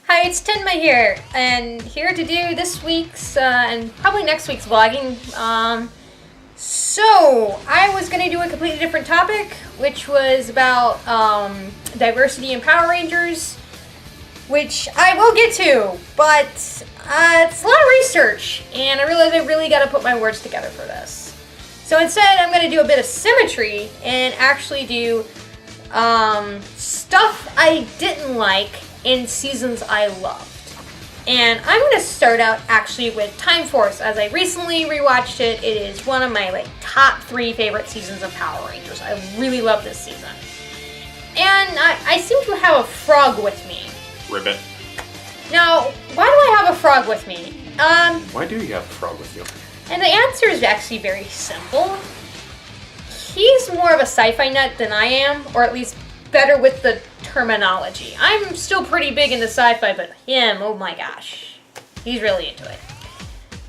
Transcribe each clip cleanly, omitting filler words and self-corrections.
Hi, it's Tenma here, and here to do this week's, and probably next week's vlogging. So, I was going to do a completely different topic, which was about, diversity in Power Rangers, which I will get to, but, it's a lot of research, and I realized I really got to put my words together for this. So instead, I'm going to do a bit of symmetry, and actually do, stuff I didn't like in seasons I loved. And I'm going to start out actually with Time Force, as I recently rewatched it. It is one of my top 3 favorite seasons of Power Rangers. I really love this season. And I seem to have a Fraug with me. Ribbit. Now, why do I have a Fraug with me? Why do you have a Fraug with you? And the answer is actually very simple. He's more of a sci-fi nut than I am, or at least better with the terminology. I'm still pretty big into sci-fi, but him, oh my gosh, he's really into it.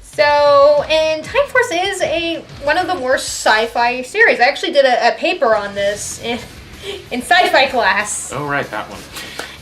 So, and Time Force is one of the more sci-fi series. I actually did a paper on this in sci-fi class. Oh right, that one.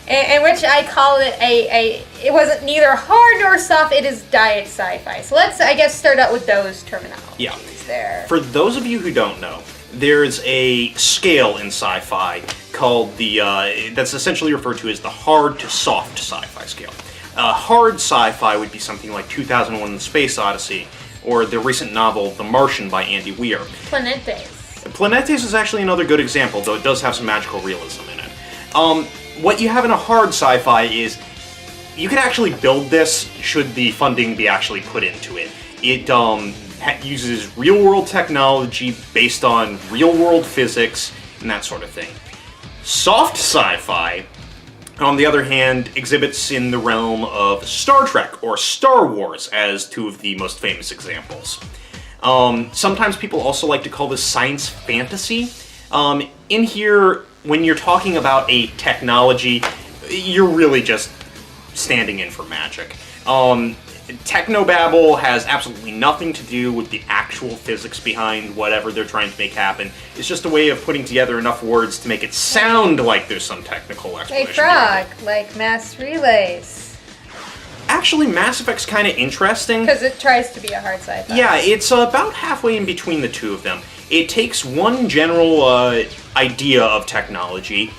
In which I call it it wasn't neither hard nor soft, it is diet sci-fi. So let's, I guess, start out with those terminologies. Yeah. There. For those of you who don't know, there's a scale in sci-fi called that's essentially referred to as the hard to soft sci-fi scale. Hard sci-fi would be something like 2001: The Space Odyssey, or the recent novel The Martian by Andy Weir. Planetes. Planetes is actually another good example, though it does have some magical realism in it. What you have in a hard sci-fi is you can actually build this should the funding be actually put into it. It uses real-world technology based on real-world physics and that sort of thing. Soft sci-fi, on the other hand, exhibits in the realm of Star Trek or Star Wars as 2 of the most famous examples. Sometimes people also like to call this science fantasy. In here, when you're talking about a technology, you're really just standing in for magic. Technobabble has absolutely nothing to do with the actual physics behind whatever they're trying to make happen. It's just a way of putting together enough words to make it sound like there's some technical explanation. Hey, Fraug, like mass relays. Actually, Mass Effect's kind of interesting. Because it tries to be a hard sci-fi. Yeah, it's about halfway in between the 2 of them. It takes one general idea of technology,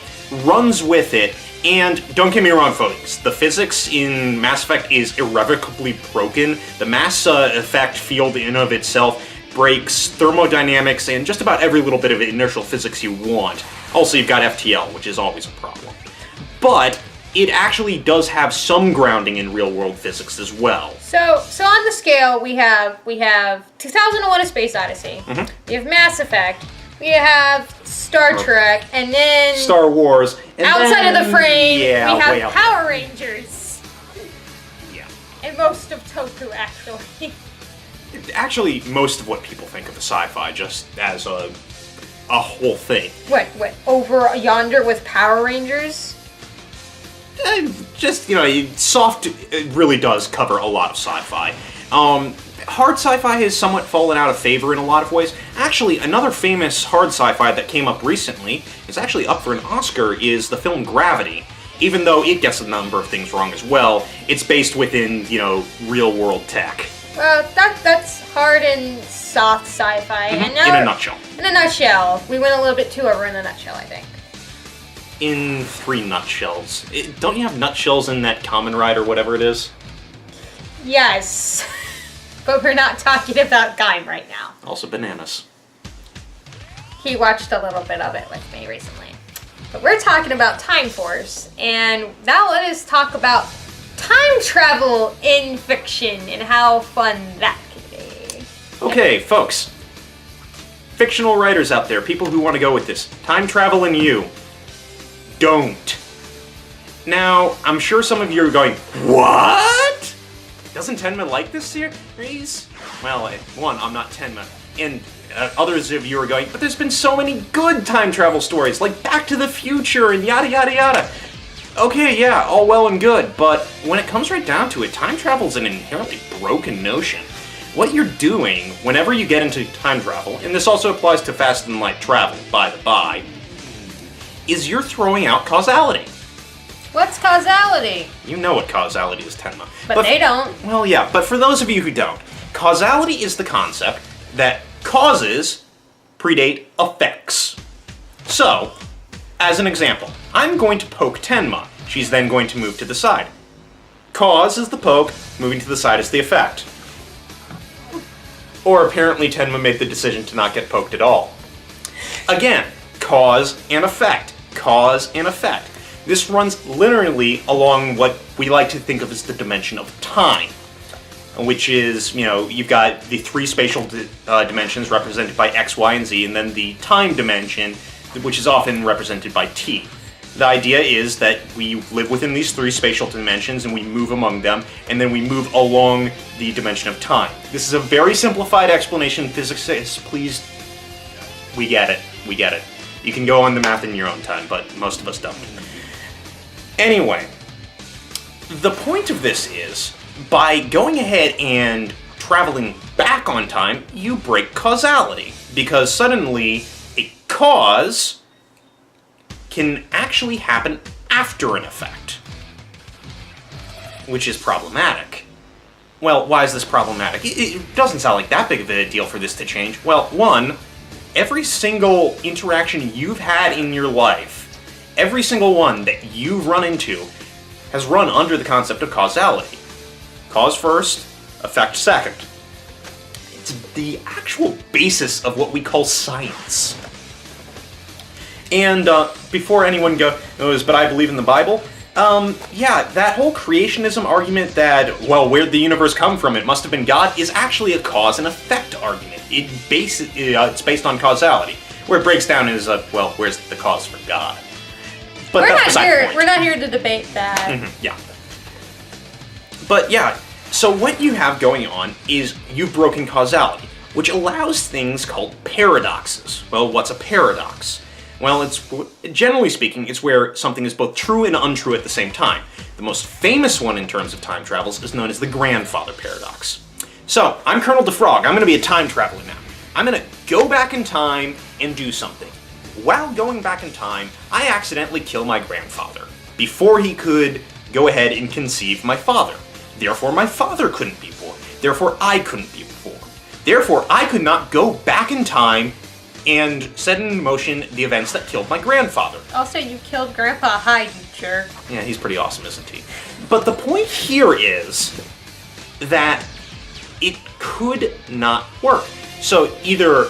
runs with it, and don't get me wrong, folks, the physics in Mass Effect is irrevocably broken. The mass effect field in of itself breaks thermodynamics and just about every little bit of inertial physics you want. Also, you've got FTL, which is always a problem. But it actually does have some grounding in real-world physics as well. So on the scale, we have 2001: A Space Odyssey. Mm-hmm. We have Mass Effect. We have Star Trek, and then Star Wars. And outside of the frame, yeah, we have Power Rangers. Yeah. And most of Toku, actually. Actually, most of what people think of the sci-fi just as a whole thing. What, over yonder with Power Rangers? Just, soft, it really does cover a lot of sci-fi. Hard sci-fi has somewhat fallen out of favor in a lot of ways. Actually, another famous hard sci-fi that came up recently, is actually up for an Oscar, is the film Gravity. Even though it gets a number of things wrong as well, it's based within, real-world tech. Well, that's hard and soft sci-fi. Mm-hmm. And now In a nutshell. In a nutshell. We went a little bit too over in a nutshell, I think. In 3 nutshells. Don't you have nutshells in that Kamen Rider, whatever it is? Yes. But we're not talking about Gaim right now. Also bananas. He watched a little bit of it with me recently. But we're talking about Time Force, and now let us talk about time travel in fiction and how fun that can be. Okay, folks. Fictional writers out there, people who want to go with this. Time travel and you. Don't. Now, I'm sure some of you are going, what? Doesn't Tenma like this series? Well, one, I'm not Tenma, and others of you are going, but there's been so many good time travel stories, like Back to the Future and yada yada yada. Okay, yeah, all well and good, but when it comes right down to it, time travel's an inherently broken notion. What you're doing whenever you get into time travel, and this also applies to fast and light travel, by the by, is you're throwing out causality. What's causality? You know what causality is, Tenma. But they don't. Well, yeah, but for those of you who don't, causality is the concept that causes predate effects. So, as an example, I'm going to poke Tenma. She's then going to move to the side. Cause is the poke, moving to the side is the effect. Or apparently Tenma made the decision to not get poked at all. Again, cause and effect. Cause and effect. This runs linearly along what we like to think of as the dimension of time, which is, you've got the three spatial dimensions represented by X, Y, and Z, and then the time dimension, which is often represented by T. The idea is that we live within these three spatial dimensions and we move among them, and then we move along the dimension of time. This is a very simplified explanation. Physicists, please, we get it. We get it. You can go on the math in your own time, but most of us don't. Anyway, the point of this is, by going ahead and traveling back on time, you break causality, because suddenly a cause can actually happen after an effect, which is problematic. Well, why is this problematic? It doesn't sound like that big of a deal for this to change. Well, one, every single interaction you've had in your life, every single one that you've run into, has run under the concept of causality. Cause first, effect second. It's the actual basis of what we call science. And before anyone goes, but I believe in the Bible, yeah, that whole creationism argument that, well, where'd the universe come from? It must have been God, is actually a cause and effect argument. It's based on causality. Where it breaks down is, well, where's the cause for God? But we're not here to debate that. Mm-hmm, yeah. But yeah, so what you have going on is you've broken causality, which allows things called paradoxes. Well, what's a paradox? Well, it's generally speaking, it's where something is both true and untrue at the same time. The most famous one in terms of time travels is known as the grandfather paradox. So, I'm Colonel Fraug. I'm going to be a time traveler now. I'm going to go back in time and do something. While going back in time, I accidentally kill my grandfather before he could go ahead and conceive my father. Therefore, my father couldn't be born. Therefore, I couldn't be born. Therefore, I could not go back in time and set in motion the events that killed my grandfather. Also, you killed Grandpa Hyde, you jerk. Yeah, he's pretty awesome, isn't he? But the point here is that it could not work. So either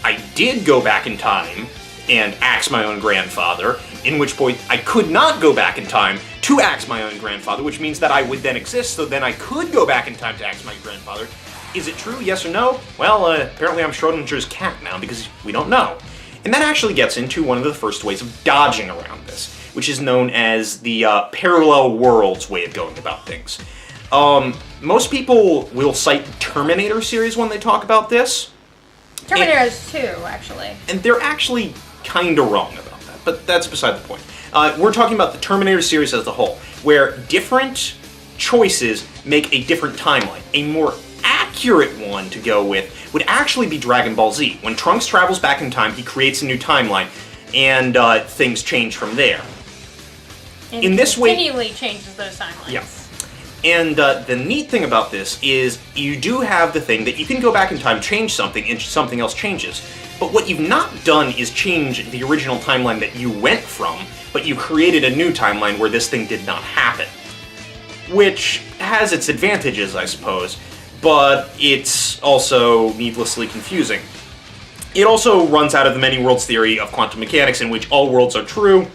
I did go back in time and axe my own grandfather, in which point I could not go back in time to axe my own grandfather, which means that I would then exist, so then I could go back in time to axe my grandfather. Is it true, yes or no? Well, apparently I'm Schrodinger's cat now, because we don't know. And that actually gets into one of the first ways of dodging around this, which is known as the parallel worlds way of going about things. Most people will cite the Terminator series when they talk about this. Terminator has two, actually. And they're actually kind of wrong about that, but that's beside the point. We're talking about the Terminator series as a whole, where different choices make a different timeline. A more accurate one to go with would actually be Dragon Ball Z. When Trunks travels back in time, he creates a new timeline, and things change from there. And in this way, continually changes those timelines. Yeah. And the neat thing about this is you do have the thing that you can go back in time, change something, and something else changes. But what you've not done is change the original timeline that you went from, but you created a new timeline where this thing did not happen. Which has its advantages, I suppose, but it's also needlessly confusing. It also runs out of the many worlds theory of quantum mechanics, in which all worlds are true,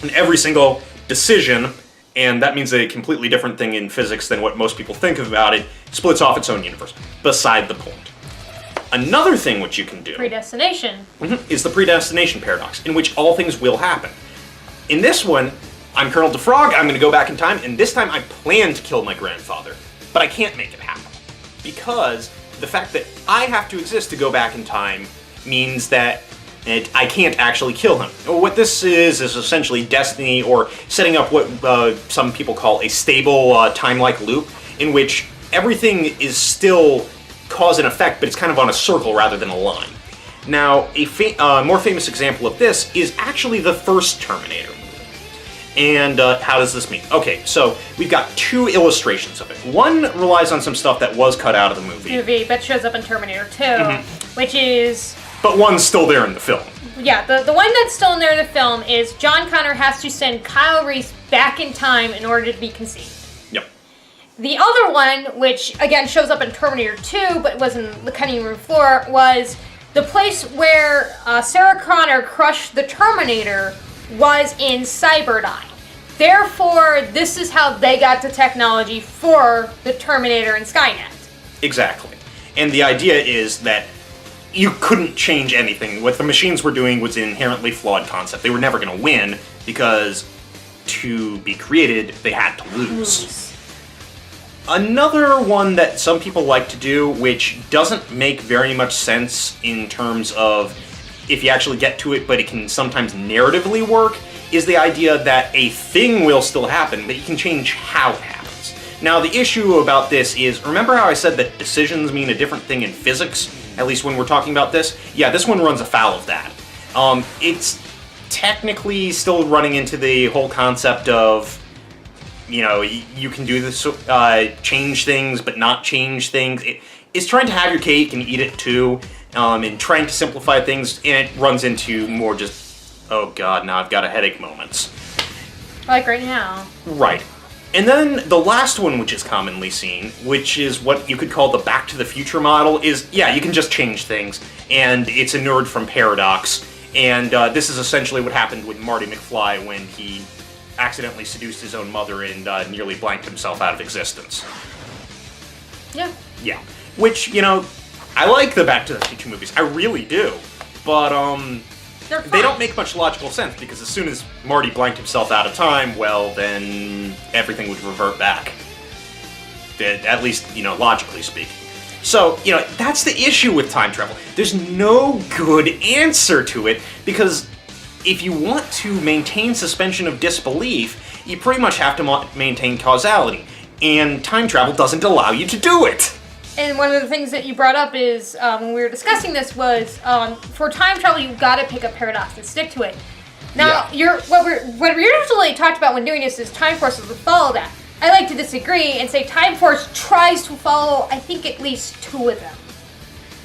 and every single decision, and that means a completely different thing in physics than what most people think about it, splits off its own universe. Beside the point. Another thing which you can do Predestination. Is the predestination paradox, in which all things will happen. In this one, I'm Colonel Fraug, I'm going to go back in time, and this time I plan to kill my grandfather, but I can't make it happen. Because the fact that I have to exist to go back in time means that I can't actually kill him. What this is essentially destiny, or setting up what some people call a stable time-like loop, in which everything is still cause and effect, but it's kind of on a circle rather than a line. Now, a more famous example of this is actually the first Terminator movie. And how does this mean? Okay, so we've got 2 illustrations of it. One relies on some stuff that was cut out of the movie. But shows up in Terminator 2, which is... But one's still there in the film. Yeah, the one that's still in there in the film is John Connor has to send Kyle Reese back in time in order to be conceived. Yep. The other one, which again shows up in Terminator 2, but was in the cutting room floor, was the place where Sarah Connor crushed the Terminator was in Cyberdyne. Therefore, this is how they got the technology for the Terminator and Skynet. Exactly. And the idea is that you couldn't change anything. What the machines were doing was an inherently flawed concept. They were never going to win because to be created, they had to lose. Another one that some people like to do, which doesn't make very much sense in terms of if you actually get to it, but it can sometimes narratively work, is the idea that a thing will still happen, but you can change how it happens. Now, the issue about this is, remember how I said that decisions mean a different thing in physics, at least when we're talking about this? Yeah, this one runs afoul of that. It's technically still running into the whole concept of, you know, you can do this, change things, but not change things. It's trying to have your cake and eat it too, and trying to simplify things, and it runs into more just, oh god, now I've got a headache moments. Like right now. Right. And then the last one, which is commonly seen, which is what you could call the Back to the Future model, is, yeah, you can just change things, and it's inured from paradox, and this is essentially what happened with Marty McFly when he accidentally seduced his own mother and nearly blanked himself out of existence. Yeah. Yeah. Which, you know, I like the Back to the Future movies. I really do. But, they don't make much logical sense, because as soon as Marty blanked himself out of time, well, then everything would revert back. At least, you know, logically speaking. So, you know, that's the issue with time travel. There's no good answer to it, because if you want to maintain suspension of disbelief, you pretty much have to maintain causality. And time travel doesn't allow you to do it. And one of the things that you brought up is, when we were discussing this, was for time travel, you've got to pick a paradox and stick to it. Now, what we originally talked about when doing this is time forces would follow that. I like to disagree and say time force tries to follow, I think, at least 2 of them.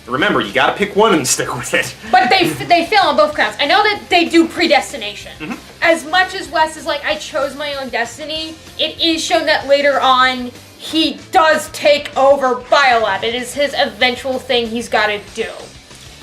Remember, you gotta pick one and stick with it. But they fail on both counts. I know that they do predestination. As much as Wes is like, I chose my own destiny, it is shown that later on, he does take over Biolab. It is his eventual thing he's got to do.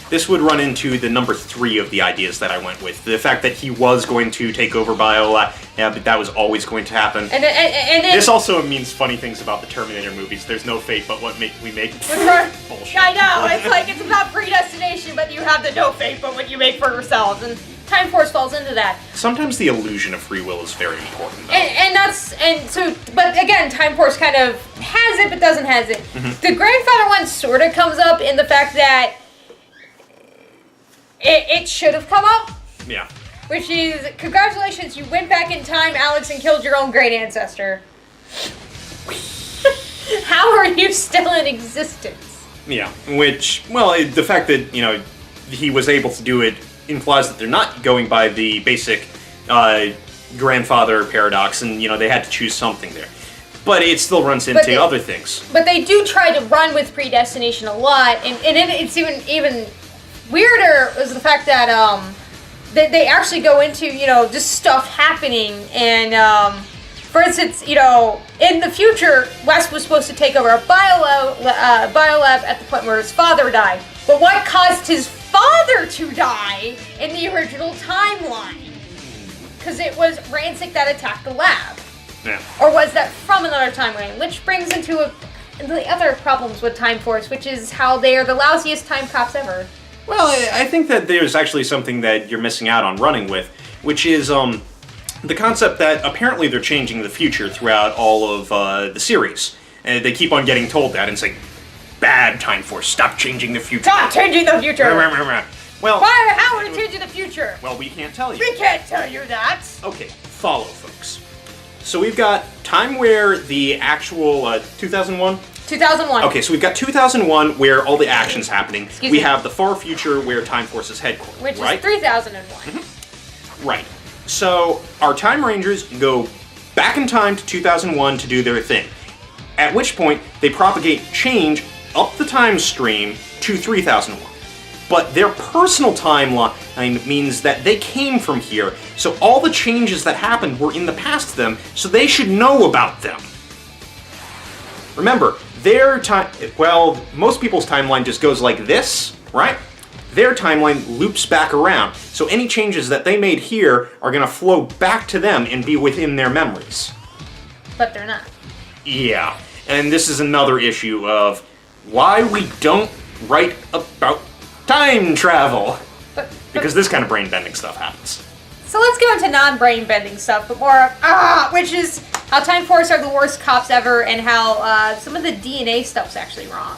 This would run into the number 3 of the ideas that I went with. The fact that he was going to take over Biolab, yeah, but that was always going to happen. And this also means funny things about the Terminator movies. There's no fate but what we make. Bullshit. I know, it's like, it's about predestination, but you have the no fate but what you make for yourselves. And Time Force falls into that. Sometimes the illusion of free will is very important, though. But again, Time Force kind of has it, but doesn't has it. The grandfather one sort of comes up in the fact that it should have come up. Yeah. Which is, congratulations, you went back in time, Alex, and killed your own great ancestor. How are you still in existence? Yeah, which, well, the fact that, you know, he was able to do it implies that they're not going by the basic grandfather paradox, and, you know, they had to choose something there. But it still runs into other things. But they do try to run with predestination a lot, and it's even weirder is the fact that they actually go into, you know, just stuff happening, and for instance, you know, in the future, Wes was supposed to take over a biolab at the point where his father died. But what caused his father to die in the original timeline? Because it was Rancic that attacked the lab. Yeah. Or was that from another timeline? Which brings into the other problems with Time Force, which is how they are the lousiest time cops ever. Well, I think that there's actually something that you're missing out on running with, which is the concept that apparently they're changing the future throughout all of the series. And they keep on getting told that and saying, bad, Time Force, stop changing the future. Stop changing the future! Well, how are we changing the future? Well, we can't tell you. We can't tell you that! Okay, follow, folks. So we've got time where the actual 2001? 2001. Okay, so we've got 2001 where all the action's happening. We have the far future where Time Force is headquartered, which right? is 3001. Right. So our Time Rangers go back in time to 2001 to do their thing. At which point, they propagate change up the time stream to 3001. But their personal timeline means that they came from here, so all the changes that happened were in the past to them, so they should know about them. Remember, their time, well, most people's timeline just goes like this, right? Their timeline loops back around, so any changes that they made here are going to flow back to them and be within their memories. But they're not. Yeah, and this is another issue of why we don't write about time travel. Because this kind of brain-bending stuff happens. So let's go into non-brain bending stuff, but more of, which is how Time Force are the worst cops ever, and how some of the DNA stuff's actually wrong.